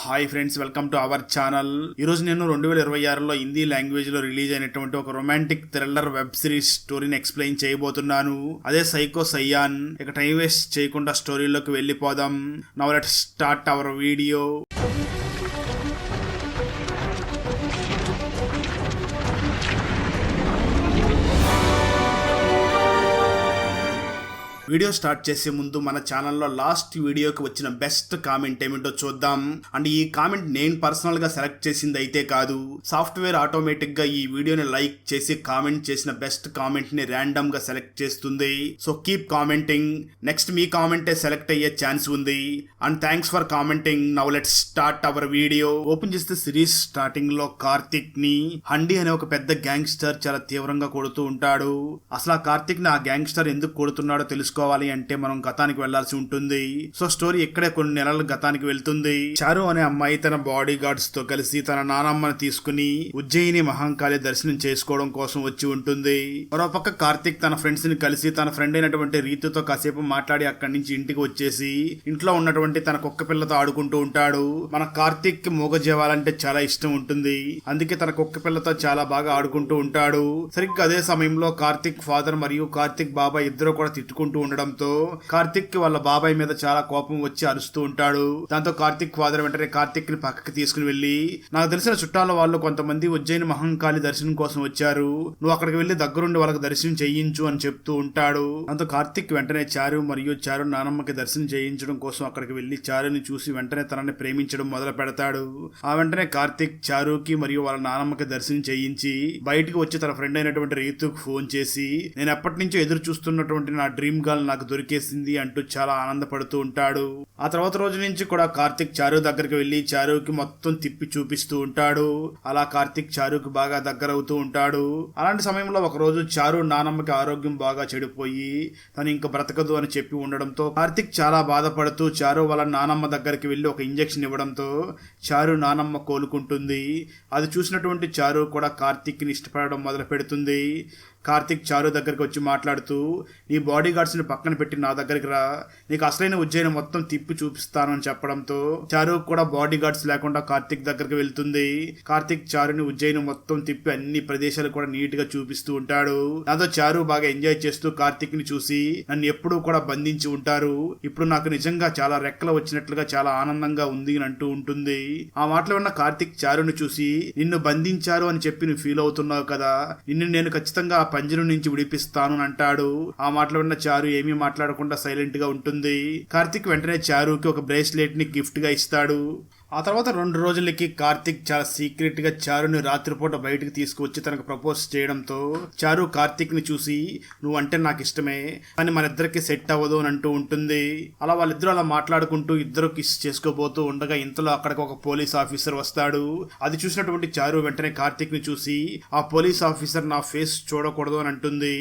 Hi friends, welcome to our channel. ఈరోజు నేను 2026లో Hindi language లో రిలీజ్ అయినటువంటి ఒక రొమాంటిక్ థ్రిల్లర్ వెబ్ సిరీస్ స్టోరీని ఎక్స్ప్లెయిన్ చేయబోతున్నాను. అదే సైకో సయ్యాన్. ఇక టైం వేస్ట్ చేయకుండా స్టోరీలోకి వెళ్ళిపోదాం. Now let's start our video. Video start చేసే ముందు మన ఛానల్లో లాస్ట్ వీడియోకి వచ్చిన బెస్ట్ కామెంట్ ఏమిటో చూద్దాం. అండ్ ఈ కామెంట్ నేను పర్సనల్ గా సెలెక్ట్ చేసింది అయితే కాదు, సాఫ్ట్వేర్ ఆటోమేటిక్ గా ఈ వీడియోని లైక్ చేసి కామెంట్ చేసిన బెస్ట్ కామెంట్ ని ర్యాండమ్ గా సెలెక్ట్ చేస్తుంది. So keep commenting. నెక్స్ట్ మీ కామెంటే సెలెక్ట్ అయ్యే ఛాన్స్ ఉంది. And thanks for commenting. Now let's start our video. Open చేస్తే సిరీస్ స్టార్టింగ్ లో కార్తిక్ ని హండి అనే ఒక పెద్ద గ్యాంగ్స్టర్ చాలా తీవ్రంగా కొడుతూ ఉంటాడు. అసలు ఆ కార్తిక్ ని ఆ గ్యాంగ్స్టర్ ఎందుకు కొడుతున్నాడో తెలుసుకోవాలి అంటే మనం గతానికి వెళ్లాల్సి ఉంటుంది. సో స్టోరీ ఇక్కడే కొన్ని నెలలు గతానికి వెళ్తుంది. చారు అనే అమ్మాయి తన బాడీ గార్డ్స్ తో కలిసి తన నానమ్మని తీసుకుని ఉజ్జయిని మహంకాళి దర్శనం చేసుకోవడం కోసం వచ్చి ఉంటుంది. మరోపక్క కార్తిక్ తన ఫ్రెండ్స్ ని కలిసి తన ఫ్రెండ్ అయినటువంటి రీతుతో కాసేపు మాట్లాడి అక్కడి నుంచి ఇంటికి వచ్చేసి ఇంట్లో ఉన్నటువంటి తన కుక్క పిల్లతో ఆడుకుంటూ ఉంటాడు. మన కార్తిక్ కి మూగజీవాలంటే చాలా ఇష్టం ఉంటుంది. అందుకే తన కుక్క పిల్లతో చాలా బాగా ఆడుకుంటూ ఉంటాడు. సరిగ్గా అదే సమయంలో కార్తిక్ ఫాదర్ మరియు కార్తిక్ బాబాయ్ ఇద్దరు కూడా తిట్టుకుంటూ ఉండడంతో కార్తిక్ కి వాళ్ళ బాబాయ్ మీద చాలా కోపం వచ్చి అరుస్తూ ఉంటాడు. దాంతో కార్తిక్ ఫాదర్ వెంటనే కార్తిక్ ని పక్కకి తీసుకుని వెళ్లి, నాకు తెలిసిన చుట్టాల వాళ్ళు కొంతమంది ఉజ్జయిని మహంకాళి దర్శనం కోసం వచ్చారు, నువ్వు అక్కడికి వెళ్లి దగ్గరుండి వాళ్ళకి దర్శనం చేయించు అని చెప్తూ ఉంటాడు. దాంతో కార్తిక్ వెంటనే చారు మరియు చారు నానమ్మకి దర్శనం చేయించడం కోసం అక్కడికి వెళ్లి చారుని చూసి వెంటనే తనని ప్రేమించడం మొదలు పెడతాడు. ఆ వెంటనే కార్తిక్ చారుకి మరియు వాళ్ళ నానమ్మకి దర్శనం చేయించి బయటికి వచ్చి తన ఫ్రెండ్ అయినటువంటి రీతుకు ఫోన్ చేసి, నేను ఎప్పటి నుంచో ఎదురు చూస్తున్నటువంటి నా డ్రీమ్ గర్ల్ నాకు దొరికేసింది అంటూ చాలా ఆనందపడుతూ ఉంటాడు. ఆ తర్వాత రోజు నుంచి కూడా కార్తిక్ చారు దగ్గరికి వెళ్లి చారుకి మొత్తం తిప్పి చూపిస్తూ ఉంటాడు. అలా కార్తిక్ చారుకి బాగా దగ్గర అవుతూ ఉంటాడు. అలాంటి సమయంలో ఒక రోజు చారు నానమ్మకి ఆరోగ్యం బాగా చెడిపోయి తను ఇంక బ్రతకదు అని చెప్పి ఉండడంతో కార్తిక్ చాలా బాధపడుతూ చారు వాళ్ళ నానమ్మ దగ్గరికి వెళ్లి ఒక ఇంజెక్షన్ ఇవ్వడంతో చారు నానమ్మ కోలుకుంటుంది. అది చూసినటువంటి చారు కూడా కార్తిక్ ని ఇష్టపడడం మొదలు పెడుతుంది. కార్తిక్ చారు దగ్గరికి వచ్చి మాట్లాడుతూ, నీ బాడీ గార్డ్స్ ని పక్కన పెట్టి నా దగ్గరికి రా, నీకు అసలైన ఉజ్జయిని మొత్తం తిప్పి చూపిస్తాను అని చెప్పడంతో చారు కూడా బాడీ గార్డ్స్ లేకుండా కార్తిక్ దగ్గరికి వెళ్తుంది. కార్తిక్ చారుని ఉజ్జయిని మొత్తం తిప్పి అన్ని ప్రదేశాలు కూడా నీట్ గా చూపిస్తూ ఉంటాడు. దాంతో చారు బాగా ఎంజాయ్ చేస్తూ కార్తిక్ ని చూసి, నన్ను ఎప్పుడూ కూడా బంధించి ఉంటారు, ఇప్పుడు నాకు నిజంగా చాలా రెక్కలు వచ్చినట్లుగా చాలా ఆనందంగా ఉంది అని అంటూ ఉంటుంది. ఆ మాటలు ఉన్న కార్తిక్ చారుని చూసి, నిన్ను బంధించారు అని చెప్పి నువ్వు ఫీల్ అవుతున్నావు కదా, నిన్ను నేను ఖచ్చితంగా పంజరం నుంచి విడిపిస్తాను అని అంటాడు. ఆ మాటలో ఉన్న చారు ఏమీ మాట్లాడకుండా సైలెంట్ గా ఉంటుంది. కార్తిక్ వెంటనే చారుకి ఒక బ్రేస్లెట్ ని గిఫ్ట్ గా ఇస్తాడు. ఆ తర్వాత 2 రోజులకి కార్తిక్ చాలా సీక్రెట్ గా చారుని రాత్రిపూట బయటకు తీసుకువచ్చి తనకు ప్రపోజ్ చేయడంతో చారు కార్తిక్ ని చూసి, నువ్వు అంటే నాకు ఇష్టమే కానీ మన ఇద్దరికి సెట్ అవ్వదు అని అంటూ ఉంటుంది. అలా వాళ్ళిద్దరూ అలా మాట్లాడుకుంటూ ఇద్దరు కిస్ చేసుకోబోతూ ఉండగా ఇంతలో అక్కడికి ఒక పోలీస్ ఆఫీసర్ వస్తాడు. అది చూసినటువంటి చారు వెంటనే కార్తిక్ ని చూసి, ఆ పోలీస్ ఆఫీసర్ నా ఫేస్ చూడకూడదు అని అంటుంది.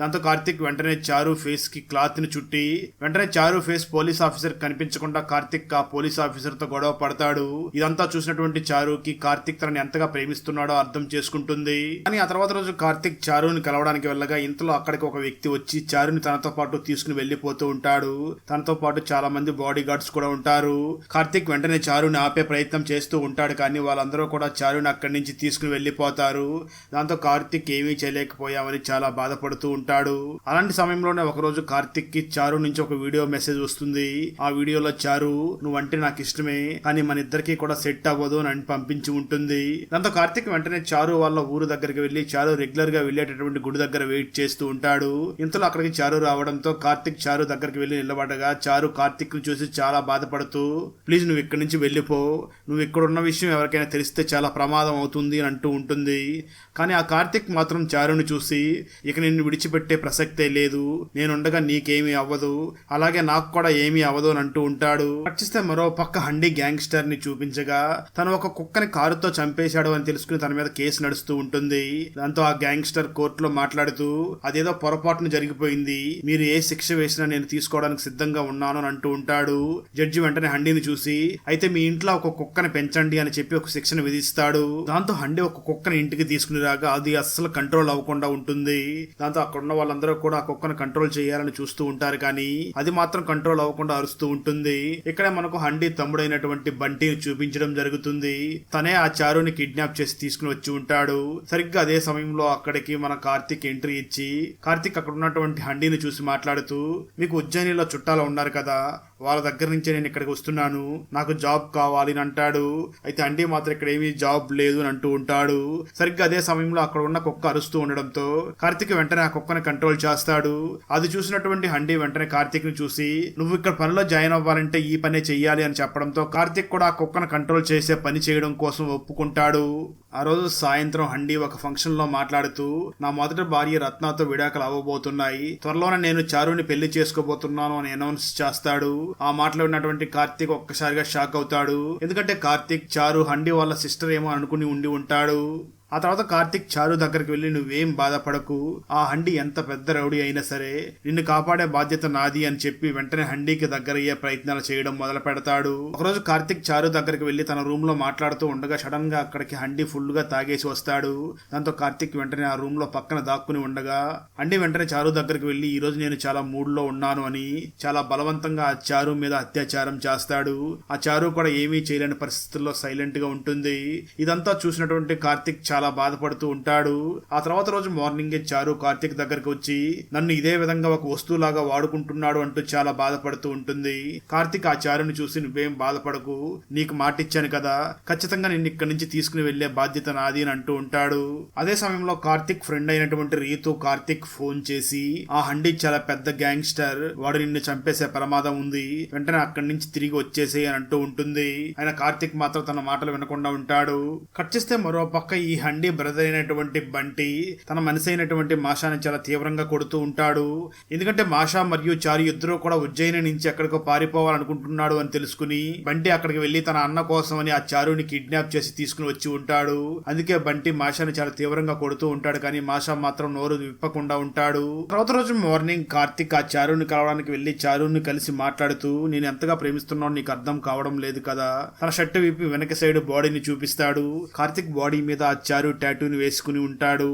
దాంతో కార్తిక్ వెంటనే చారు ఫేస్ కి క్లాత్ ని చుట్టి వెంటనే చారు ఫేస్ పోలీస్ ఆఫీసర్ కనిపించకుండా కార్తిక్ ఆ పోలీస్ ఆఫీసర్ తో గొడవ పడతాడు. ఇదంతా చూసినటువంటి చారుకి కార్తిక్ తనని ఎంతగా ప్రేమిస్తున్నాడో అర్థం చేసుకుంటుంది. కానీ ఆ తర్వాత రోజు కార్తిక్ చారుని కలవడానికి వెళ్ళగా ఇంతలో అక్కడికి ఒక వ్యక్తి వచ్చి చారుని తనతో పాటు తీసుకుని వెళ్లిపోతూ ఉంటాడు. తనతో పాటు చాలా మంది బాడీ గార్డ్స్ కూడా ఉంటారు. కార్తిక్ వెంటనే చారుని ఆపే ప్రయత్నం చేస్తూ ఉంటాడు, కానీ వాళ్ళందరూ కూడా చారుని అక్కడి నుంచి తీసుకుని వెళ్లిపోతారు. దాంతో కార్తిక్ ఏమీ చేయలేకపోయామని చాలా బాధపడుతూ ఉంటాడు. అలాంటి సమయంలోనే ఒకరోజు కార్తిక్ కి చారు నుంచి ఒక వీడియో మెసేజ్ వస్తుంది. ఆ వీడియోలో చారు, నువ్వంటే నాకు ఇష్టమే కానీ మన ఇద్దరికి కూడా సెట్ అవ్వదు అని పంపించి ఉంటుంది. దాంతో కార్తిక్ వెంటనే చారు వాళ్ళ ఊరు దగ్గరికి వెళ్లి చారు రెగ్యులర్ గా వెళ్లేటటువంటి గుడి దగ్గర వెయిట్ చేస్తూ ఉంటాడు. ఇంతలో అక్కడికి చారు రావడంతో కార్తిక్ చారు దగ్గరికి వెళ్లి నిలబడగా చారు కార్తిక్ ని చూసి చాలా బాధపడుతూ, ప్లీజ్ నువ్వు ఇక్కడి నుంచి వెళ్ళిపో, నువ్వు ఇక్కడ ఉన్న విషయం ఎవరికైనా తెలిస్తే చాలా ప్రమాదం అవుతుంది అని అంటూ ఉంటుంది. కానీ ఆ కార్తిక్ మాత్రం చారుని చూసి, ఇక నిన్ను విడిచిపెట్టే ప్రసక్తే లేదు, నేనుండగా నీకేమీ అవ్వదు, అలాగే నాకు కూడా ఏమీ అవ్వదు అని అంటూ ఉంటాడు. పట్టిస్తే మరో పక్క హండి గ్యాంగ్స్టర్ ని చూపించగా తను ఒక కుక్కని కారుతో చంపేశాడు అని తెలుసుకుని తన మీద కేసు నడుస్తూ ఉంటుంది. దాంతో ఆ గ్యాంగ్స్టర్ కోర్టులో మాట్లాడుతూ, అదేదో పొరపాటును జరిగిపోయింది, మీరు ఏ శిక్ష వేసినా నేను తీసుకోవడానికి సిద్ధంగా ఉన్నాను అని అంటూ ఉంటాడు. జడ్జి వెంటనే హండిని చూసి, అయితే మీ ఇంట్లో ఒక కుక్కని పెంచండి అని చెప్పి ఒక శిక్షను విధిస్తాడు. దాంతో హండి ఒక కుక్కని ఇంటికి తీసుకుని రాగా అది అస్సలు కంట్రోల్ అవ్వకుండా ఉంటుంది. దాంతో అక్కడ ఉన్న వాళ్ళందరూ కూడా ఆ కుక్కను కంట్రోల్ చేయాలని చూస్తూ ఉంటారు, కానీ అది మాత్రం కంట్రోల్ అవ్వకుండా అరుస్తూ ఉంటుంది. ఇక్కడే మనకు హండి తమ్ముడైనటువంటి బంటిని చూపించడం జరుగుతుంది. తనే ఆ చారుని కిడ్నాప్ చేసి తీసుకుని వచ్చి ఉంటాడు. సరిగ్గా అదే సమయంలో అక్కడికి మన కార్తిక్ ఎంట్రీ ఇచ్చి కార్తిక్ అక్కడ ఉన్నటువంటి హండీని చూసి మాట్లాడుతూ, మీకు ఉజ్జయినిలో చుట్టాలు ఉన్నారు కదా, వాళ్ళ దగ్గర నుంచే నేను ఇక్కడికి వస్తున్నాను, నాకు జాబ్ కావాలి అని అంటాడు. అయితే హండీ మాత్రం ఇక్కడ ఏమీ జాబ్ లేదు అని అంటూ ఉంటాడు. సరిగ్గా అదే సమయంలో అక్కడ ఉన్న కుక్క అరుస్తూ ఉండడంతో కార్తిక్ వెంటనే ఆ కుక్కని కంట్రోల్ చేస్తాడు. అది చూసినటువంటి హండీ వెంటనే కార్తిక్ ని చూసి, నువ్వు ఇక్కడ పనిలో జాయిన్ అవ్వాలంటే ఈ పనే చెయ్యాలి అని చెప్పడంతో కార్తిక్ కూడా ఆ కుక్కను కంట్రోల్ చేసే పని చేయడం కోసం ఒప్పుకుంటాడు. ఆ రోజు సాయంత్రం హండీ ఒక ఫంక్షన్ లో మాట్లాడుతూ, నా మొదటి భార్య రత్నతో విడాకులు అవ్వబోతున్నాయి, త్వరలోనే నేను చారుని పెళ్లి చేసుకోబోతున్నాను అని అనౌన్స్ చేస్తాడు. ఆ మాటలో ఉన్నటువంటి కార్తిక్ ఒక్కసారిగా షాక్ అవుతాడు. ఎందుకంటే కార్తిక్ చారు హండీ వాళ్ళ సిస్టర్ ఏమో అనుకుని ఉండి ఉంటాడు. ఆ తర్వాత కార్తిక్ చారు దగ్గరికి వెళ్లి, నువ్వేం బాధపడకు, ఆ హండీ ఎంత పెద్ద రౌడీ అయినా సరే నిన్ను కాపాడే బాధ్యత నాది అని చెప్పి వెంటనే హండీకి దగ్గరయ్యే ప్రయత్నాలు చేయడం మొదలు పెడతాడు. ఒకరోజు కార్తిక్ చారు దగ్గరికి వెళ్లి తన రూమ్ లో మాట్లాడుతూ ఉండగా సడన్ గా అక్కడికి హండీ ఫుల్ గా తాగేసి వస్తాడు. దాంతో కార్తిక్ వెంటనే ఆ రూమ్ లో పక్కన దాక్కుని ఉండగా హండీ వెంటనే చారు దగ్గరికి వెళ్లి, ఈ రోజు నేను చాలా మూడ్ లో ఉన్నాను అని చాలా బలవంతంగా ఆ చారు మీద అత్యాచారం చేస్తాడు. ఆ చారు కూడా ఏమీ చేయలేని పరిస్థితుల్లో సైలెంట్ గా ఉంటుంది. ఇదంతా చూసినటువంటి కార్తిక్ చాలా బాధపడుతూ ఉంటాడు. ఆ తర్వాత రోజు మార్నింగే చారు కార్తిక్ దగ్గరకు వచ్చి, నన్ను ఇదే విధంగా ఒక వస్తువులాగా వాడుకుంటున్నాడు అంటూ చాలా బాధపడుతూ ఉంటుంది. కార్తిక్ ఆ చారుని చూసి, నువ్వేం బాధపడకు, నీకు మాటిచ్చాను కదా, ఖచ్చితంగా నిన్ను ఇక్కడి నుంచి తీసుకుని వెళ్లే బాధ్యత నాది అని అంటూ ఉంటాడు. అదే సమయంలో కార్తిక్ ఫ్రెండ్ అయినటువంటి రీతు కార్తిక్ ఫోన్ చేసి, ఆ హండీ చాలా పెద్ద గ్యాంగ్స్టర్, వాడు నిన్ను చంపేసే ప్రమాదం ఉంది, వెంటనే అక్కడి నుంచి తిరిగి వచ్చేసి అని అంటూ ఉంటుంది. ఆయన కార్తిక్ మాత్రం తన మాటలు వినకుండా ఉంటాడు. కట్ చేస్తే మరో పక్క ఈ హండీ బ్రదర్ అయినటువంటి బంటి తన మనిషి అయినటువంటి మాషాని చాలా తీవ్రంగా కొడుతూ ఉంటాడు. ఎందుకంటే మాషా మరియు చారు ఇద్దరు కూడా ఉజ్జయిని నుంచి ఎక్కడికో పారిపోవాలనుకుంటున్నాడు అని తెలుసుకుని బంటి అక్కడికి వెళ్లి తన అన్న కోసం అని ఆ చారుని కిడ్నాప్ చేసి తీసుకుని వచ్చి ఉంటాడు. అందుకే బంటి మాషాని చాలా తీవ్రంగా కొడుతూ ఉంటాడు. కానీ మాషా మాత్రం నోరు విప్పకుండా ఉంటాడు. తర్వాత రోజు మార్నింగ్ కార్తిక్ ఆ చారుని కలవడానికి వెళ్లి చారుని కలిసి మాట్లాడుతూ, నేను ఎంతగా ప్రేమిస్తున్నావు నీకు అర్థం కావడం లేదు కదా, తన షర్ట్ విప్పి వెనక సైడ్ బాడీని చూపిస్తాడు. కార్తిక్ బాడీ మీద ఆ చారు టాటూని వేసుకుని ఉంటాడు.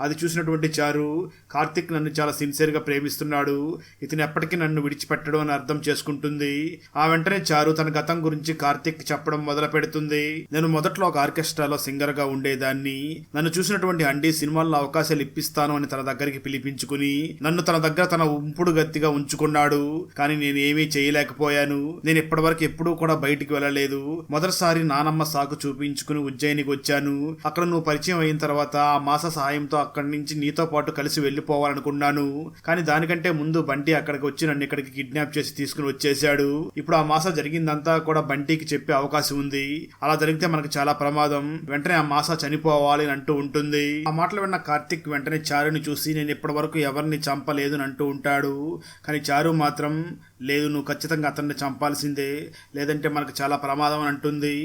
అది చూసినటువంటి చారు, కార్తిక్ నన్ను చాలా సిన్సియర్ గా ప్రేమిస్తున్నాడు, ఇతను ఎప్పటికీ నన్ను విడిచిపెట్టడు అని అర్థం చేసుకుంటుంది. ఆ వెంటనే చారు తన గతం గురించి కార్తిక్ చెప్పడం మొదలు పెడుతుంది. నేను మొదట్లో ఒక ఆర్కెస్ట్రాలో సింగర్ గా ఉండేదాన్ని, నన్ను చూసినటువంటి హండీ సినిమాల్లో అవకాశాలు ఇప్పిస్తాను అని తన దగ్గరికి పిలిపించుకుని నన్ను తన దగ్గర తన ఉంపుడు గత్తిగా ఉంచుకున్నాడు. కానీ నేను ఏమీ చేయలేకపోయాను. నేను ఇప్పటివరకు ఎప్పుడూ కూడా బయటికి వెళ్ళలేదు. మొదటిసారి నానమ్మ సాకు చూపించుకుని ఉజ్జయినికి వచ్చాను. అక్కడ నువ్వు పరిచయం అయిన తర్వాత ఆ మాస సహాయంతో అక్కడి నుంచి నీతో పాటు కలిసి వెళ్లిపోవాలనుకున్నాను. కానీ దానికంటే ముందు బంటి అక్కడికి వచ్చి నన్ను ఇక్కడికి కిడ్నాప్ చేసి తీసుకుని వచ్చేసాడు. ఇప్పుడు ఆ మాస జరిగిందంతా కూడా బంటికి చెప్పే అవకాశం ఉంది. అలా జరిగితే మనకు చాలా ప్రమాదం, వెంటనే ఆ మాస చనిపోవాలి అని అంటూ ఉంటుంది. ఆ మాటలు విన్న కార్తిక్ వెంటనే చారుని చూసి, నేను ఇప్పటి వరకు ఎవరిని చంపలేదు అని అంటూ ఉంటాడు. కానీ చారు మాత్రం, లేదు నువ్వు ఖచ్చితంగా అతన్ని చంపాల్సిందే, లేదంటే మనకు చాలా ప్రమాదం అని అంటుంది.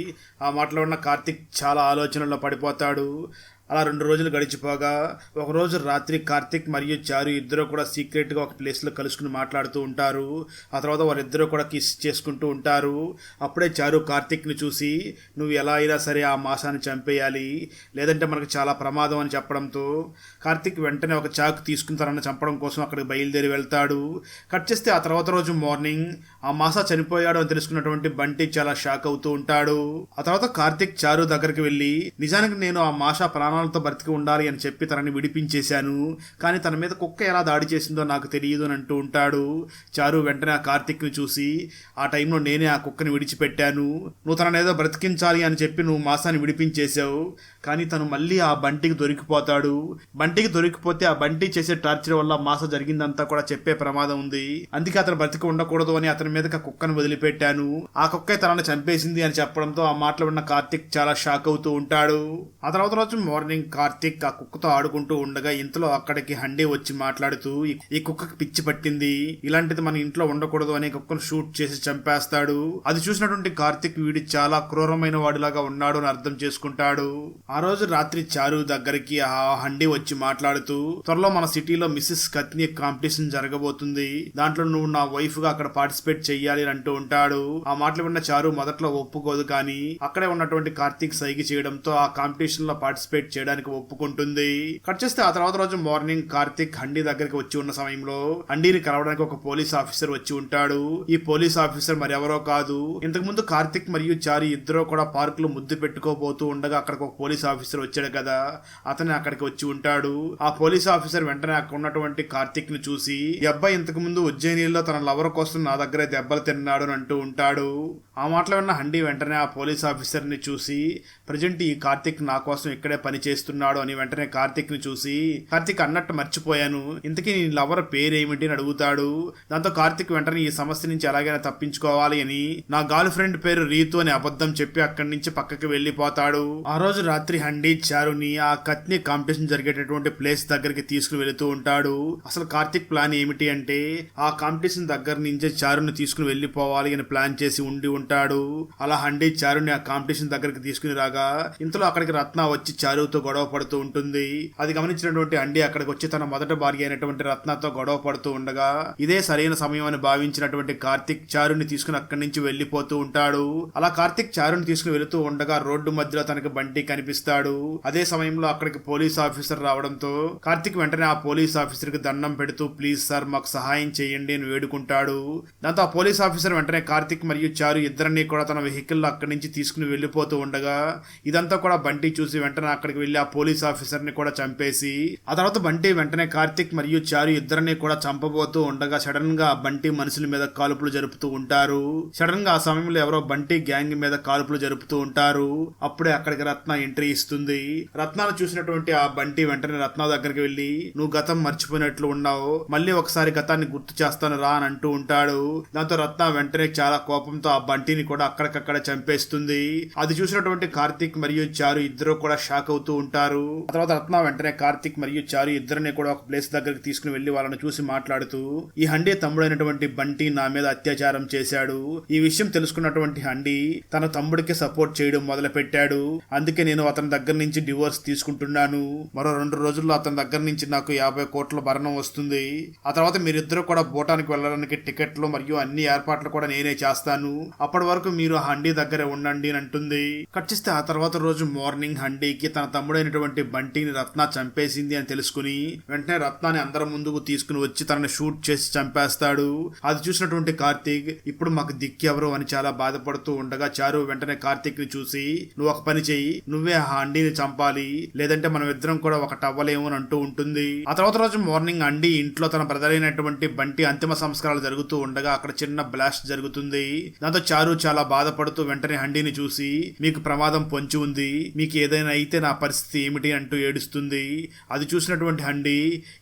ఆ మాటలో ఉన్న కార్తిక్ చాలా ఆలోచనలో పడిపోతాడు. అలా 2 రోజులు గడిచిపోగా ఒకరోజు రాత్రి కార్తిక్ మరియు చారు ఇద్దరు కూడా సీక్రెట్ గా ఒక ప్లేస్ లో కలుసుకుని మాట్లాడుతూ ఉంటారు. ఆ తర్వాత వారిద్దరూ కూడా కిస్ చేసుకుంటూ ఉంటారు. అప్పుడే చారు కార్తిక్ ని చూసి, నువ్వు ఎలా అయినా సరే ఆ మాసాన్ని చంపేయాలి, లేదంటే మనకు చాలా ప్రమాదం అని చెప్పడంతో కార్తిక్ వెంటనే ఒక చాకు తీసుకుని తనని చంపడం కోసం అక్కడికి బయలుదేరి వెళ్తాడు. కట్ చేస్తే ఆ తర్వాత రోజు మార్నింగ్ ఆ మాసా చనిపోయాడు అని తెలుసుకున్నటువంటి బంటి చాలా షాక్ అవుతూ ఉంటాడు. ఆ తర్వాత కార్తిక్ చారు దగ్గరికి వెళ్లి, నిజానికి నేను ఆ మాషా ప్రాణాలతో బ్రతికి ఉండాలి అని చెప్పి తనని విడిపించేశాను, కానీ తన మీద కుక్క ఎలా దాడి చేసిందో నాకు తెలియదు అని అంటూ ఉంటాడు. చారు వెంటనే ఆ కార్తిక్ ని చూసి, ఆ టైంలో నేనే ఆ కుక్కని విడిచిపెట్టాను, నువ్వు తనని ఏదో బ్రతికించాలి అని చెప్పి నువ్వు మాసాన్ని విడిపించేశావు, కానీ తను మళ్ళీ ఆ బంటికి దొరికిపోతాడు. బంటికి దొరికిపోతే ఆ బంటి చేసే టార్చర్ వల్ల మాస జరిగిందంతా కూడా చెప్పే ప్రమాదం ఉంది, అందుకే అతను బ్రతికి ఉండకూడదు అని అతని మీదకి ఆ కుక్కను వదిలిపెట్టాను, ఆ కుక్కే తనని చంపేసింది అని చెప్పడంతో ఆ మాటలు విన్న కార్తిక్ చాలా షాక్ అవుతూ ఉంటాడు. ఆ తర్వాత రోజు మార్నింగ్ కార్తిక్ ఆ కుక్కతో ఆడుకుంటూ ఉండగా ఇంతలో అక్కడికి హండీ వచ్చి మాట్లాడుతూ, ఈ కుక్కకి పిచ్చి పట్టింది, ఇలాంటిది మన ఇంట్లో ఉండకూడదు అనే కుక్కను షూట్ చేసి చంపేస్తాడు. అది చూసినటువంటి కార్తిక్ వీడి చాలా క్రూరమైన వాడిలాగా ఉన్నాడు అని అర్థం చేసుకుంటాడు. ఆ రోజు రాత్రి చారు దగ్గరికి ఆ హండీ వచ్చి మాట్లాడుతూ, త్వరలో మన సిటీలో మిస్సెస్ కత్ని కాంపిటీషన్ జరగబోతుంది, దాంట్లో నువ్వు నా వైఫ్ గా అక్కడ పార్టిసిపేట్ చెయ్యాలి అని అంటూ ఉంటాడు. ఆ మాటలు విన్న చారు మొదట్లో ఒప్పుకోదు, కానీ అక్కడే ఉన్నటువంటి కార్తిక్ సైగ చేయడంతో ఆ కాంపిటీషన్ లో పార్టిసిపేట్ చేయడానికి ఒప్పుకుంటుంది. కట్ చేస్తే ఆ తర్వాత రోజు మార్నింగ్ కార్తిక్ హండీ దగ్గరికి వచ్చి ఉన్న సమయంలో హండీని కలవడానికి ఒక పోలీస్ ఆఫీసర్ వచ్చి ఉంటాడు. ఈ పోలీస్ ఆఫీసర్ మరి ఎవరో కాదు, ఇంతకు ముందు కార్తిక్ మరియు చారు ఇద్దరు కూడా పార్క్ లో ముద్దు పెట్టుకోబోతూ ఉండగా అక్కడికి ఒక పోలీస్ ఆఫీసర్ వచ్చాడు కదా, అతను అక్కడికి వచ్చి ఉంటాడు. ఆ పోలీస్ ఆఫీసర్ వెంటనే అక్కడ ఉన్నటువంటి కార్తిక్ ని చూసి, ఈ అబ్బాయి ఇంతకు ముందు ఉజ్జయినిలో తన లవర్ కోసం నా దగ్గరే దెబ్బలు తిన్నాడు అని అంటూ ఉంటాడు. ఆ మాటలు విన్న హండీ వెంటనే ఆ పోలీస్ ఆఫీసర్ ని చూసి, ప్రజెంట్ ఈ కార్తిక్ నా కోసం ఇక్కడే పని చేస్తున్నాడు అని వెంటనే కార్తిక్ ని చూసి, కార్తిక్ అన్నట్టు మర్చిపోయాను, ఇంతకీ నీ లవర్ పేరేమిటి అని అడుగుతాడు. దాంతో కార్తిక్ వెంటనే ఈ సమస్య నుంచి ఎలాగైనా తప్పించుకోవాలి అని నా గర్ల్ ఫ్రెండ్ పేరు రీతు అని అబద్ధం చెప్పి అక్కడి నుంచి పక్కకి వెళ్లిపోతాడు. ఆ రోజు రాత్రి హండీ చారుని ఆ కత్ని కాంపిటీషన్ జరిగేటటువంటి ప్లేస్ దగ్గరికి తీసుకుని వెళుతూ ఉంటాడు. అసలు కార్తిక్ ప్లాన్ ఏమిటి అంటే ఆ కాంపిటీషన్ దగ్గర నుంచే చారుని తీసుకుని వెళ్లిపోవాలి అని ప్లాన్ చేసి ఉండి ఉంటాడు. అలా హండీ చారుని ఆ కాంపిటీషన్ దగ్గరికి తీసుకుని రాగా ఇంతలో అక్కడికి రత్న వచ్చి చారుతో గొడవ పడుతూ ఉంటుంది. అది గమనించినటువంటి హండీ అక్కడికి వచ్చి తన మొదటి భార్య అయినటువంటి రత్నతో గొడవ పడుతూ ఉండగా ఇదే సరైన సమయం అని భావించినటువంటి కార్తిక్ చారుని తీసుకుని అక్కడి నుంచి వెళ్లిపోతూ ఉంటాడు. అలా కార్తిక్ చారుని తీసుకుని వెళుతూ ఉండగా రోడ్డు మధ్యలో తనకి బంటి కనిపిస్తాడు. అదే సమయంలో అక్కడికి పోలీస్ ఆఫీసర్ రావడంతో కార్తిక్ వెంటనే ఆ పోలీస్ ఆఫీసర్ కి దండం పెడుతూ ప్లీజ్ సార్ మాకు సహాయం చేయండి అని వేడుకుంటాడు. దాంతో ఆ పోలీస్ ఆఫీసర్ వెంటనే కార్తిక్ మరియు చారు ఇద్దరిని కూడా తన వెహికల్ లో అక్కడి నుంచి తీసుకుని వెళ్లిపోతూ ఉండగా ఇదంతా కూడా బంటి చూసి వెంటనే అక్కడికి వెళ్లి ఆ పోలీస్ ఆఫీసర్ ని కూడా చంపేసి ఆ తర్వాత బంటి వెంటనే కార్తిక్ మరియు చారు ఇద్దరిని కూడా చంపబోతూ ఉండగా సడన్ గా బంటి మనుషుల మీద కాల్పులు జరుపుతూ ఉంటారు. సడన్ గా ఆ సమయంలో ఎవరో బంటి గ్యాంగ్ మీద కాల్పులు జరుపుతూ ఉంటారు. అప్పుడే అక్కడికి రత్న ఎంట్రీ ఇస్తుంది. రత్నాను చూసినటువంటి ఆ బంటి వెంటనే రత్న దగ్గరికి వెళ్లి నువ్వు గతం మర్చిపోయినట్లు ఉన్నావు, మళ్ళీ ఒకసారి గతాన్ని గుర్తు చేస్తాను రా అని అంటూ ఉంటాడు. దాంతో రత్న వెంటనే చాలా కోపంతో ఆ బంటిని కూడా అక్కడికక్కడ చంపేస్తుంది. అది చూసినటువంటి కార్తిక్ మరియు చారు ఇద్దరు కూడా షాక్ అవుతూ ఉంటారు. ఆ తర్వాత రత్న వెంటనే కార్తిక్ మరియు చారు ఇద్దరిని కూడా ఒక ప్లేస్ దగ్గరికి తీసుకుని వెళ్లి వాళ్ళని చూసి మాట్లాడుతూ ఈ హండీ తమ్ముడైనటువంటి బంటి నా మీద అత్యాచారం చేశాడు, ఈ విషయం తెలుసుకున్నటువంటి హండీ తన తమ్ముడికి సపోర్ట్ చేయడం మొదలు పెట్టాడు, అందుకే నేను అతని దగ్గర నుంచి డివోర్స్ తీసుకుంటున్నాను, మరో 2 రోజుల్లో అతని దగ్గర నుంచి నాకు 50 కోట్ల భరణం వస్తుంది, ఆ తర్వాత మీరిద్దరూ కూడా భూటానికి వెళ్ళడానికి టికెట్లు మరియు అన్ని ఏర్పాట్లు కూడా నేనే చేస్తాను, అప్పటి వరకు మీరు హండీ దగ్గరే ఉండండి అని అంటుంది. కట్ చేస్తే ఆ తర్వాత రోజు మార్నింగ్ హండీకి తన తమ్ముడైనటువంటి బంటిని రత్న చంపేసింది అని తెలుసుకుని వెంటనే రత్నాన్ని అందరి ముందుకు తీసుకుని వచ్చి తనని షూట్ చేసి చంపేస్తాడు. అది చూసినటువంటి కార్తీక్ ఇప్పుడు మాకు దిక్కెవరు అని చాలా బాధపడుతూ ఉండగా చారు వెంటనే కార్తీక్ ని చూసి నువ్వు ఒక పని చెయ్యి, నువ్వే ఆ హండీని చంపాలి, లేదంటే మనం ఇద్దరం కూడా ఒకటి అవ్వలేము అని అంటూ ఉంటుంది. ఆ తర్వాత రోజు మార్నింగ్ హండీ ఇంట్లో తన బ్రదర్ అయినటువంటి బంటి అంతిమ సంస్కారాలు జరుగుతూ ఉండగా అక్కడ చిన్న బ్లాస్ట్ జరుగుతుంది. దాంతో చారు చాలా బాధపడుతూ వెంటనే హండీని చూసి మీకు ప్రమాదం పొంచి ఉంది, మీకు ఏదైనా అయితే నా పరిస్థితి ఏమిటి అంటూ ఏడుస్తుంది. అది చూసినటువంటి హండీ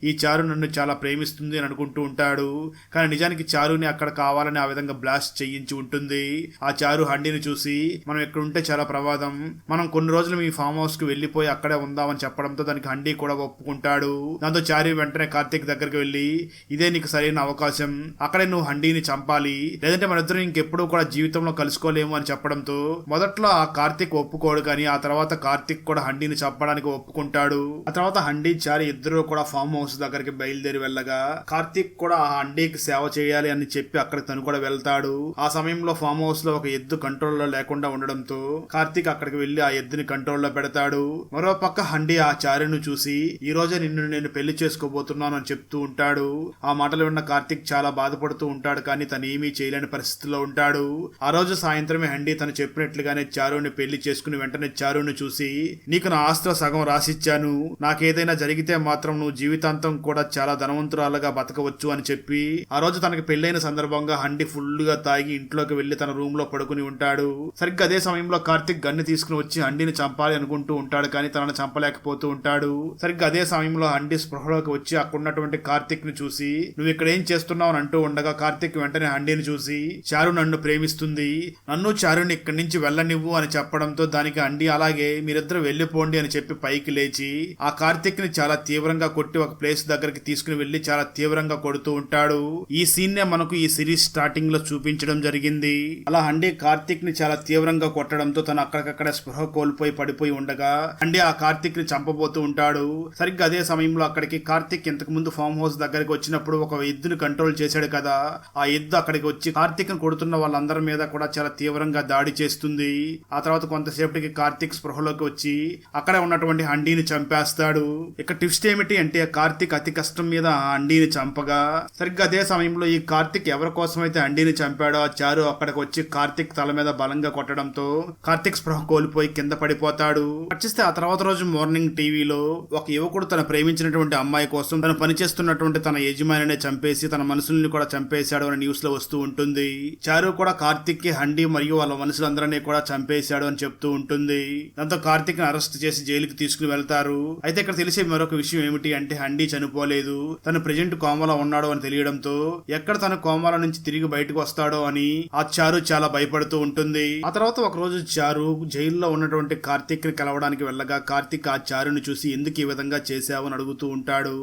ఈ చారు నన్ను చాలా ప్రేమిస్తుంది అని అనుకుంటూ ఉంటాడు. కానీ నిజానికి చారుని అక్కడ కావాలని ఆ విధంగా బ్లాస్ట్ చేయించి ఉంటుంది. ఆ చారు హండీని చూసి మనం ఇక్కడ ఉంటే చాలా ప్రమాదం, మనం కొన్ని రోజులు మీ ఫామ్ హౌస్ కి వెళ్లిపోయి అక్కడే ఉందామని చెప్పడంతో దానికి హండీ కూడా ఒప్పుకుంటాడు. దాంతో చారు వెంటనే కార్తీక్ దగ్గరికి వెళ్లి ఇదే నీకు సరైన అవకాశం, అక్కడే నువ్వు హండీని చంపాలి, లేదంటే మన ఇద్దరు ఇంకెప్పుడు కూడా జీవితంలో కలుసుకోలేము అని చెప్పడంతో మొదట్లో ఆ కార్తీక్ ఒప్పుకోడు, కానీ ఆ తర్వాత కార్తీక్ కూడా హండీని చంపడానికి ఒప్పుకుంటాడు. ఆ తర్వాత హండీ చారు ఇద్దరు కూడా ఫామ్ హౌస్ దగ్గరికి బయలుదేరి వెళ్ళగా కార్తీక్ కూడా ఆ హండీకి సేవ చేయాలి అని చెప్పి అక్కడ తను కూడా వెళ్తాడు. ఆ సమయంలో ఫామ్ హౌస్ లో ఒక ఎద్దు కంట్రోల్ లో లేకుండా ఉండడంతో కార్తీక్ అక్కడికి వెళ్లి ఆ ఎద్దుని కంట్రోల్ లో పెడతాడు. మరో పక్క హండీ ఆ చారును చూసి ఈ రోజే నిన్ను నేను పెళ్లి చేసుకోబోతున్నాను అని చెప్తూ ఉంటాడు. ఆ మాటలు విన్న కార్తీక్ చాలా బాధపడుతూ ఉంటాడు, కానీ తను ఏమీ చేయలేని పరిస్థితిలో ఉంటాడు. ఆ రోజు సాయంత్రమే హండీ తను చెప్పినట్లుగానే చారుని పెళ్లి చేసుకుని వెంటనే చారుని చూసి నీకు నా ఆస్తిలో సగం రాసిచ్చాను, నాకేదైనా జరిగితే మాత్రం నువ్వు జీవితాంతం కూడా చాలా ధనవంతురాలుగా బతకవచ్చు అని చెప్పి ఆ రోజు తనకి పెళ్లైన సందర్భంగా హండీ ఫుల్ గా తాగి ఇంట్లోకి వెళ్లి తన రూమ్ లో పడుకుని ఉంటాడు. సరిగ్గా అదే సమయంలో కార్తీక్ గన్ను తీసుకుని వచ్చి హండీని చంపాలి అనుకుంటూ ఉంటాడు, కానీ తనను చంపలేకపోతూ ఉంటాడు. సరిగ్గా అదే సమయంలో హండీ స్పృహలోకి వచ్చి అక్కడ ఉన్నటువంటి కార్తీక్ ని చూసి నువ్వు ఇక్కడ ఏం చేస్తున్నావు అని అంటూ ఉండగా కార్తీక్ వెంటనే హండీని చూసి చారు నన్ను ప్రేమిస్తుంది, నన్ను చారుని ఇక్కడి నుంచి వెళ్ళనివ్వు అని చెప్పడంతో దానికి హండీ అలాగే మీరిద్దరు వెళ్లిపోండి అని చెప్పి పైకి లేచి ఆ కార్తీక్ ని చాలా తీవ్రంగా కొట్టి ఒక ప్లేస్ దగ్గరికి తీసుకుని వెళ్లి చాలా తీవ్రంగా కొడుతూ ఉంటాడు. ఈ సీన్ నే మనకు ఈ సిరీస్ స్టార్టింగ్ లో చూపించడం జరిగింది. అలా హండీ కార్తీక్ ని చాలా తీవ్రంగా కొట్టడంతో తను అక్కడికక్కడ స్పృహ కోల్పోయి పడిపోయి ఉండగా హండీ ఆ కార్తీక్ ని చంపబోతూ ఉంటాడు. సరిగ్గా అదే సమయంలో అక్కడికి కార్తీక్ ఇంతకు ముందు ఫామ్ హౌస్ దగ్గరికి వచ్చినప్పుడు ఒక ఎద్దుని కంట్రోల్ చేశాడు కదా, ఆ ఎద్దు అక్కడికి వచ్చి కార్తీక్ ని కొడుతున్న వాళ్ళందరి మీద మీద కూడా చాలా తీవ్రంగా దాడి చేస్తుంది. ఆ తర్వాత కొంతసేపటికి కార్తిక్ స్పృహలోకి వచ్చి అక్కడే ఉన్నటువంటి హండీని చంపేస్తాడు. ఇక ట్విస్ట్ ఏమిటి అంటే కార్తిక్ అతి కష్టం మీద హండీని చంపగా సరిగ్గా అదే సమయంలో ఈ కార్తిక్ ఎవరి కోసం అయితే హండీని చంపాడో ఆ చారు అక్కడికి వచ్చి కార్తిక్ తల మీద బలంగా కొట్టడంతో కార్తిక్ స్పృహ కోల్పోయి కింద పడిపోతాడు. వచ్చేస్తే ఆ తర్వాత రోజు మార్నింగ్ టీవీలో ఒక యువకుడు తన ప్రేమించినటువంటి అమ్మాయి కోసం తను పనిచేస్తున్నటువంటి తన యజమానినే చంపేసి తన మనుషుల్ని కూడా చంపేశాడు అని న్యూస్ లో వస్తూ ఉంటుంది. చారు కూడా కార్తిక్ కి హండీ మరియు వాళ్ళ మనుషులందరినీ కూడా చంపేశాడు అని చెప్తూ ఉంటుంది. దాంతో కార్తిక్ ని అరెస్ట్ చేసి జైలుకి తీసుకుని వెళ్తారు. అయితే ఇక్కడ తెలిసే మరొక విషయం ఏమిటి అంటే హండీ చనిపోలేదు, తను ప్రెజెంట్ కోమాలో ఉన్నాడు అని తెలియడంతో ఎక్కడ తన కోమాల నుంచి తిరిగి బయటకు వస్తాడో అని ఆ చారు చాలా భయపడుతూ ఉంటుంది. ఆ తర్వాత ఒక రోజు చారు జైల్లో ఉన్నటువంటి కార్తిక్ ని కలవడానికి వెళ్ళగా కార్తిక్ ఆ చారుని చూసి ఎందుకు ఈ విధంగా చేశావు అని అడుగుతూ ఉంటాడు.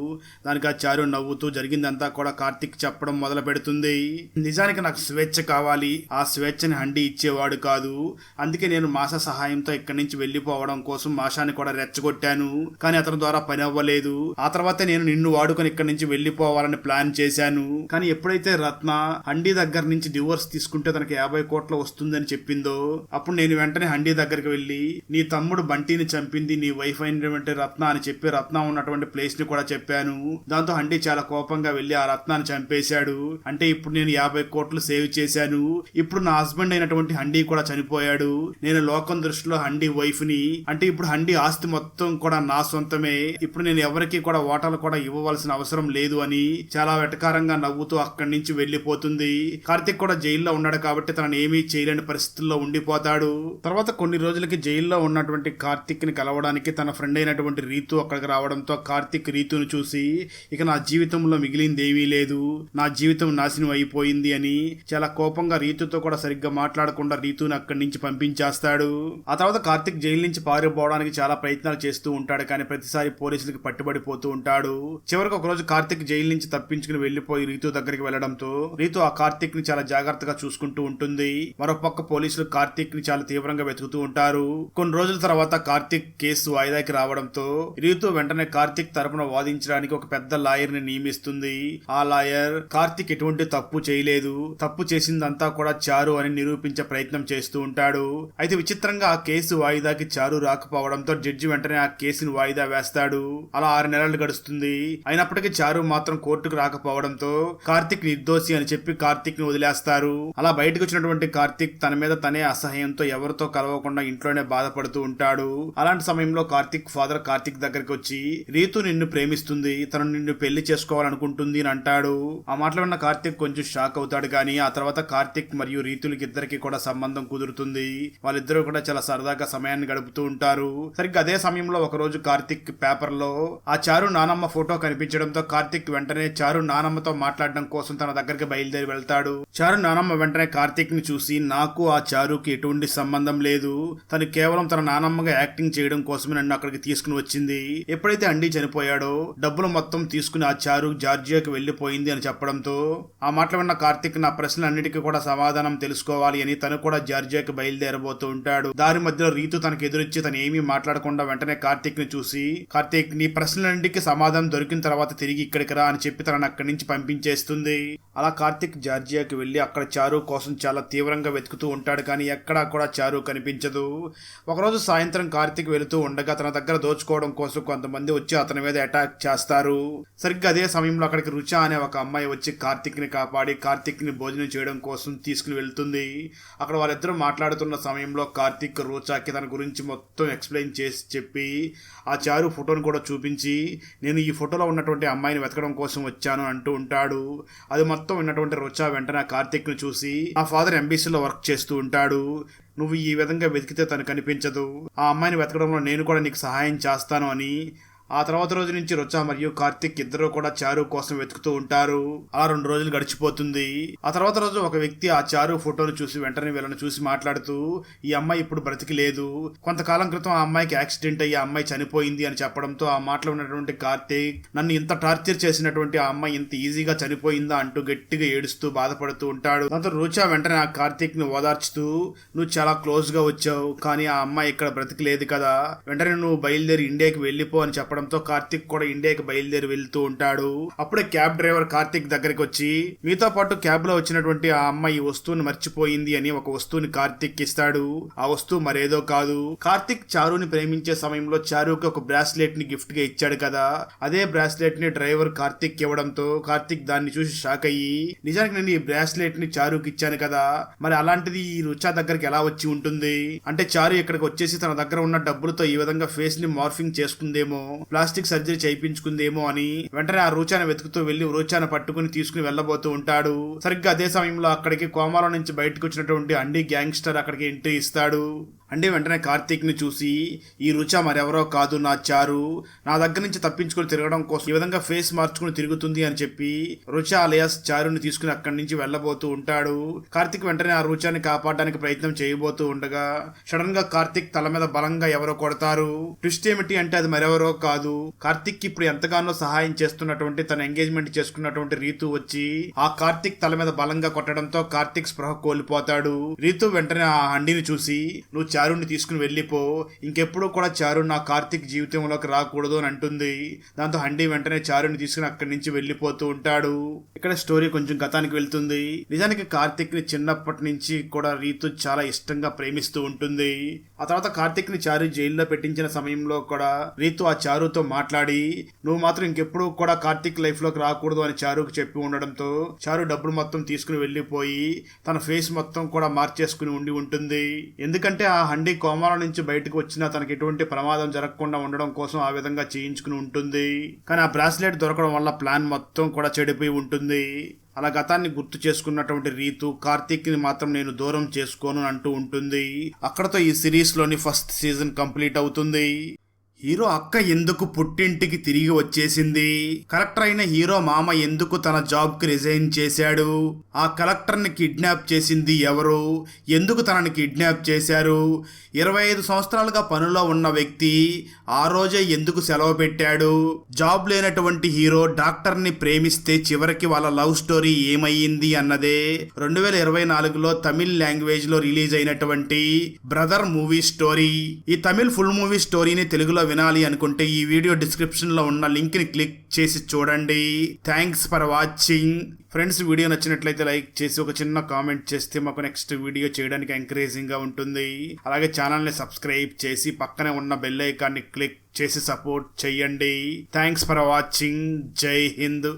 దానికి ఆ చారు నవ్వుతూ జరిగిందంతా కూడా కార్తిక్ చెప్పడం మొదలు పెడుతుంది. నిజానికి నాకు స్వేచ్ఛ కావాలి, ఆ స్వేచ్ఛని హండీ ఇచ్చేవాడు కాదు, అందుకే నేను మాషా సహాయంతో ఇక్కడి నుంచి వెళ్లిపోవడం కోసం మాషాని కూడా రెచ్చగొట్టాను, కానీ అతని ద్వారా పని అవ్వలేదు. ఆ తర్వాత నేను నిన్ను వాడుకొని ఇక్కడి నుంచి వెళ్లిపోవాలని ప్లాన్ చేశాను. కానీ ఎప్పుడైతే రత్న హండీ దగ్గర నుంచి డివోర్స్ తీసుకుంటే తనకి 50 కోట్లు వస్తుందని చెప్పిందో అప్పుడు నేను వెంటనే హండీ దగ్గరికి వెళ్లి నీ తమ్ముడు బంటిని చంపింది నీ వైఫ్ అయినటువంటి రత్న అని చెప్పి రత్న ఉన్నటువంటి ప్లేస్ ని కూడా చెప్పాను. దాంతో హండీ చాలా కోపంగా వెళ్లి ఆ రత్నాన్ని చంపేశాడు. అంటే ఇప్పుడు నేను 50 కోట్లు సేవ్ చేశాను, ఇప్పుడు నా హస్బెండ్ అయినటువంటి హండీ కూడా చనిపోయాడు, నేను లోకం దృష్టిలో హండీ వైఫ్ ని, అంటే ఇప్పుడు హండీ ఆస్తి మొత్తం కూడా నా సొంతమే, ఇప్పుడు నేను ఎవరికి కూడా ఓటలు కూడా ఇవ్వవలసిన అవసరం లేదు అని చాలా వెటకారంగా నవ్వుతూ అక్కడి నుంచి వెళ్లిపోతుంది. కార్తిక్ కూడా జైల్లో ఉన్నాడు కాబట్టి తనని ఏమీ చేయలేని పరిస్థితుల్లో ఉండిపోతాడు. తర్వాత కొన్ని రోజులకి జైల్లో ఉన్నటువంటి కార్తిక్ ని కలవడానికి తన ఫ్రెండ్ అయినటువంటి రీతు అక్కడికి రావడంతో కార్తిక్ రీతును చూసి ఇక నా జీవితంలో మిగిలింది ఏమీ లేదు, నా జీవితం నాశనం అయిపోయింది అని చాలా కోపంగా రీతుతో కూడా సరిగ్గా మాట్లాడకుండా రీతుని అక్కడి నుంచి పంపించేస్తాడు. ఆ తర్వాత కార్తిక్ జైలు నుంచి పారిపోవడానికి చాలా ప్రయత్నాలు చేస్తూ ఉంటాడు, కానీ ప్రతిసారి పోలీసులకి పట్టుబడిపోతూ ఉంటాడు. చివరికి ఒక రోజు కార్తిక్ జైలు నుంచి తప్పించుకుని వెళ్లిపోయి రీతు దగ్గరికి వెళ్లడంతో రీతు ఆ కార్తిక్ ని చాలా జాగ్రత్తగా చూసుకుంటూ ఉంటుంది. మరోపక్క పోలీసులు కార్తిక్ ని చాలా తీవ్రంగా వెతుకుతూ ఉంటారు. కొన్ని రోజుల తర్వాత కార్తిక్ కేసు వాయిదాకి రావడంతో రీతు వెంటనే కార్తిక్ తరపున వాదించడానికి ఒక పెద్ద లాయర్ ని నియమిస్తుంది. ఆ లాయర్ కార్తిక్ ఎటువంటి తప్పు చేయలేదు, తప్పు చేసిందంతా కూడా చారు అని నిరూపించే ప్రయత్నం చేస్తూ ఉంటాడు. అయితే విచిత్రంగా ఆ కేసు వాయిదాకి చారు రాకపోవడంతో జడ్జి వెంటనే ఆ కేసుని వాయిదా వేస్తాడు. అలా 6 నెలలు గడుస్తుంది. అయినప్పటికీ చారు మాత్రం కోర్టుకు రాకపోవడంతో కార్తిక్ నిర్దోషి అని చెప్పి కార్తిక్ ని వదిలేస్తారు. అలా బయటకు వచ్చినటువంటి కార్తిక్ తన మీద తనే అసహ్యంతో ఎవరితో కలవకుండా ఇంట్లోనే బాధపడుతూ ఉంటాడు. అలాంటి సమయంలో కార్తిక్ ఫాదర్ కార్తిక్ దగ్గరికి వచ్చి రీతు నిన్ను ప్రేమిస్తుంది, తను నిన్ను పెళ్లి చేసుకోవాలనుకుంటుంది అని అంటాడు. ఆ మాటలు విన్న కార్తిక్ కొంచెం షాక్ అవుతాడు, కానీ ఆ తర్వాత కార్తిక్ మరియు రీతులకి ఇద్దరికి కూడా సంబంధం కుదురుతుంది. వాళ్ళిద్దరూ కూడా చాలా సరదాగా సమయాన్ని గడుపుతూ ఉంటారు. సరిగ్గా అదే సమయంలో ఒక రోజు కార్తిక్ పేపర్ లో ఆ చారు నానమ్మ ఫోటో కనిపించడంతో కార్తిక్ వెంటనే చారు నానమ్మతో మాట్లాడడం కోసం తన దగ్గరికి బయలుదేరి వెళ్తాడు. చారు నానమ్మ వెంటనే కార్తిక్ ని చూసి నాకు ఆ చారుకి ఎటువంటి సంబంధం లేదు, తను కేవలం తన నానమ్మగా యాక్టింగ్ చేయడం కోసమే నన్ను అక్కడికి తీసుకుని వచ్చింది. ఎప్పుడైతే అండీ చనిపోయాడో డబ్బులు మొత్తం తీసుకుని ఆ చారు జార్జియాకి వెళ్లిపోయింది అని చెప్పడంతో ఆ మాటలు విన్న కార్తిక్ నా ప్రశ్నలన్నిటికీ కూడా సమాధానం తెలుసుకోవాలి అని తను కూడా జార్జియాకి బయలుదేరబోతూ ఉంటాడు. దారి మధ్యలో రీతు తనకు ఎదురొచ్చి తను ఏమీ మాట్లాడకుండా వెంటనే కార్తిక్ ని చూసి కార్తిక్ నీ ప్రశ్నలన్నిటికీ సమాధానం దొరికిన తర్వాత తిరిగి ఇక్కడికి రా అని చెప్పి తనని అక్కడి నుంచి పంపించేస్తుంది. అలా కార్తిక్ జార్జియాకి వెళ్లి అక్కడ చారు కోసం చాలా తీవ్రంగా వెతుకుతూ ఉంటాడు, కానీ ఎక్కడా కూడా చారు కనిపించదు. ఒకరోజు సాయంత్రం కార్తిక్ వెళుతూ ఉండగా తన దగ్గర దోచుకోవడం కోసం కొంతమంది వచ్చి అతని మీద అటాక్ చేస్తారు. సరిగ్గా అదే సమయంలో అక్కడికి రుచా అనే ఒక అమ్మాయి వచ్చి కార్తిక్ ని కాపాడి కార్తిక్ ని భోజనం చేయడం కోసం తీసుకుని వెళ్తుంది. అక్కడ వాళ్ళిద్దరూ మాట్లాడుతున్న సమయంలో కార్తిక్ రుచాకి తన గురించి మొత్తం ఎక్స్ప్లెయిన్ చేసి చెప్పి ఆ చారు ఫోటోను కూడా చూపించి నేను ఈ ఫోటోలో ఉన్నటువంటి అమ్మాయిని వెతకడం కోసం వచ్చాను అంటూ ఉంటాడు. అది మొత్తం విన్నటువంటి రుచా వెంటనే కార్తిక్ ని చూసి ఆ ఫాదర్ ఎంబీసీలో వర్క్ చేస్తూ ఉంటాడు, నువ్వు ఈ విధంగా వెతికితే తను కనిపించదు, ఆ అమ్మాయిని వెతకడంలో నేను కూడా నీకు సహాయం చేస్తాను అని ఆ తర్వాత రోజు నుంచి రుచా మరియు కార్తిక్ ఇద్దరు కూడా చారు కోసం వెతుకుతూ ఉంటారు. అలా 2 రోజులు గడిచిపోతుంది. ఆ తర్వాత రోజు ఒక వ్యక్తి ఆ చారు ఫోటోను చూసి వెంటనే వీళ్ళని చూసి మాట్లాడుతూ ఈ అమ్మాయి ఇప్పుడు బ్రతికి లేదు, కొంతకాలం క్రితం ఆ అమ్మాయికి యాక్సిడెంట్ అయ్యి ఆ అమ్మాయి చనిపోయింది అని చెప్పడంతో ఆ మాటలో ఉన్నటువంటి కార్తిక్ నన్ను ఇంత టార్చర్ చేసినటువంటి ఆ అమ్మాయి ఇంత ఈజీగా చనిపోయిందా అంటూ గట్టిగా ఏడుస్తూ బాధపడుతూ ఉంటాడు. దాంతో రుచా వెంటనే ఆ కార్తిక్ ని ఓదార్చుతూ నువ్వు చాలా క్లోజ్ గా వచ్చావు, కానీ ఆ అమ్మాయి ఇక్కడ బ్రతికి లేదు కదా, వెంటనే నువ్వు బయలుదేరి ఇండియాకి వెళ్ళిపో అని చెప్పడం చెప్పడంతో కార్తిక్ కూడా ఇండియాకి బయలుదేరి వెళ్తూ ఉంటాడు. అప్పుడే క్యాబ్ డ్రైవర్ కార్తిక్ దగ్గరికి వచ్చి మీతో పాటు క్యాబ్ లో వచ్చినటువంటి ఆ అమ్మాయి ఈ వస్తువుని మర్చిపోయింది అని ఒక వస్తువుని కార్తిక్ ఇస్తాడు. ఆ వస్తువు మరేదో కాదు, కార్తిక్ చారుని ప్రేమించే సమయంలో చారుకి ఒక బ్రాస్లెట్ ని గిఫ్ట్ గా ఇచ్చాడు కదా, అదే బ్రాస్లెట్ ని డ్రైవర్ కార్తిక్ ఇవ్వడంతో కార్తిక్ దాన్ని చూసి షాక్ అయ్యి నిజానికి నేను ఈ బ్రాస్లెట్ ని చారుకి ఇచ్చాను కదా, మరి అలాంటిది ఈ రుచా దగ్గరికి ఎలా వచ్చి ఉంటుంది అంటే చారు ఇక్కడికి వచ్చేసి తన దగ్గర ఉన్న డబ్బులతో ఈ విధంగా ఫేస్ ని మార్ఫింగ్ చేసుకుందేమో, ప్లాస్టిక్ సర్జరీ చేయించుకుందేమో అని వెంటనే ఆ రుచాను వెతుకుతూ వెళ్లి రుచాను పట్టుకుని తీసుకుని వెళ్లబోతూ ఉంటాడు. సరిగ్గా అదే సమయంలో అక్కడికి కోమాలో నుంచి బయటకు వచ్చినటువంటి అండి గ్యాంగ్స్టర్ అక్కడికి ఎంట్రీ ఇస్తాడు. అంటే వెంటనే కార్తీక్ ని చూసి ఈ రుచ మరెవరో కాదు నా చారు, నా దగ్గర నుంచి తప్పించుకుని తిరగడం కోసం ఈ విధంగా ఫేస్ మార్చుకుని తిరుగుతుంది అని చెప్పి రుచ అలియాస్ చారుని తీసుకుని అక్కడి నుంచి వెళ్లబోతూ ఉంటాడు. కార్తీక్ వెంటనే ఆ రుచాని కాపాడడానికి ప్రయత్నం చేయబోతూ ఉండగా సడన్ గా కార్తీక్ తల మీద బలంగా ఎవరో కొడతారు. ట్విస్ట్ ఏమిటి అంటే అది మరెవరో కాదు, కార్తీక్ ఇప్పుడు ఎంతగానో సహాయం చేస్తున్నటువంటి తన ఎంగేజ్మెంట్ చేసుకున్నటువంటి రీతు వచ్చి ఆ కార్తీక్ తల మీద బలంగా కొట్టడంతో కార్తీక్ స్పృహ కోల్పోతాడు. రీతు వెంటనే ఆ హండిని చూసి నువ్వు చారుని తీసుకుని వెళ్ళిపో, ఇంకెప్పుడు కూడా చారు నా కార్తిక్ జీవితంలోకి రాకూడదు అని అంటుంది. దాంతో హండి వెంటనే చారుని తీసుకుని అక్కడి నుంచి వెళ్ళిపోతూ ఉంటాడు. ఇక్కడ స్టోరీ కొంచెం గతానికి వెళ్తుంది. నిజానికి కార్తిక్ ని చిన్నప్పటి నుంచి కూడా రీతు చాలా ఇష్టంగా ప్రేమిస్తూ ఉంటుంది. ఆ తర్వాత కార్తిక్ ని చారు జైల్లో పెట్టించిన సమయంలో కూడా రీతు ఆ చారుతో మాట్లాడి నువ్వు మాత్రం ఇంకెప్పుడు కూడా కార్తిక్ లైఫ్ లోకి రాకూడదు అని చారుకు చెప్పి ఉండడంతో చారు డబ్బులు మొత్తం తీసుకుని వెళ్ళిపోయి తన ఫేస్ మొత్తం కూడా మార్చేసుకుని ఉండి ఉంటుంది. ఎందుకంటే ఆ హండి కోమాల నుంచి బయటకు వచ్చినా తనకి ఎటువంటి ప్రమాదం జరగకుండా ఉండడం కోసం ఆ విధంగా చేయించుకుని ఉంటుంది. కానీ ఆ బ్రాస్లెట్ దొరకడం వల్ల ప్లాన్ మొత్తం కూడా చెడిపోయి ఉంటుంది. అలా గతాన్ని గుర్తు చేసుకున్నటువంటి రీతు కార్తీక్ ని మాత్రం నేను దూరం చేసుకోను అంటూ ఉంటుంది. అక్కడతో ఈ సిరీస్ లోని ఫస్ట్ సీజన్ కంప్లీట్ అవుతుంది. హీరో అక్క ఎందుకు పుట్టింటికి తిరిగి వచ్చేసింది, కలెక్టర్ అయిన హీరో మామ ఎందుకు తన జాబ్ కి రిజైన్ చేశాడు, ఆ కలెక్టర్ ని కిడ్నాప్ చేసింది ఎవరు, ఎందుకు తనని కిడ్నాప్ చేశారు, 25 సంవత్సరాలుగా పనిలో ఉన్న వ్యక్తి ఆ రోజే ఎందుకు సెలవు పెట్టాడు, జాబ్ లేనటువంటి హీరో డాక్టర్ ని ప్రేమిస్తే చివరికి వాళ్ళ లవ్ స్టోరీ ఏమయ్యింది అన్నదే 2024లో తమిళ్ లాంగ్వేజ్ లో రిలీజ్ అయినటువంటి బ్రదర్ మూవీ స్టోరీ. ఈ తమిళ్ ఫుల్ మూవీ స్టోరీని తెలుగులో వినాలి అనుకుంటే ఈ వీడియో డిస్క్రిప్షన్ లో ఉన్న లింక్ ని క్లిక్ చేసి చూడండి. Thanks for watching friends. Video నచ్చినట్లయితే లైక్ చేసి ఒక చిన్న కామెంట్ చేస్తే మాకు నెక్స్ట్ వీడియో చేయడానికి ఎంకరేజింగ్ గా ఉంటుంది. అలాగే ఛానల్ ని సబ్స్క్రైబ్ చేసి పక్కనే ఉన్న బెల్ ఐకాన్ ని క్లిక్ చేసి సపోర్ట్ చేయండి. Thanks for watching. జై హింద్.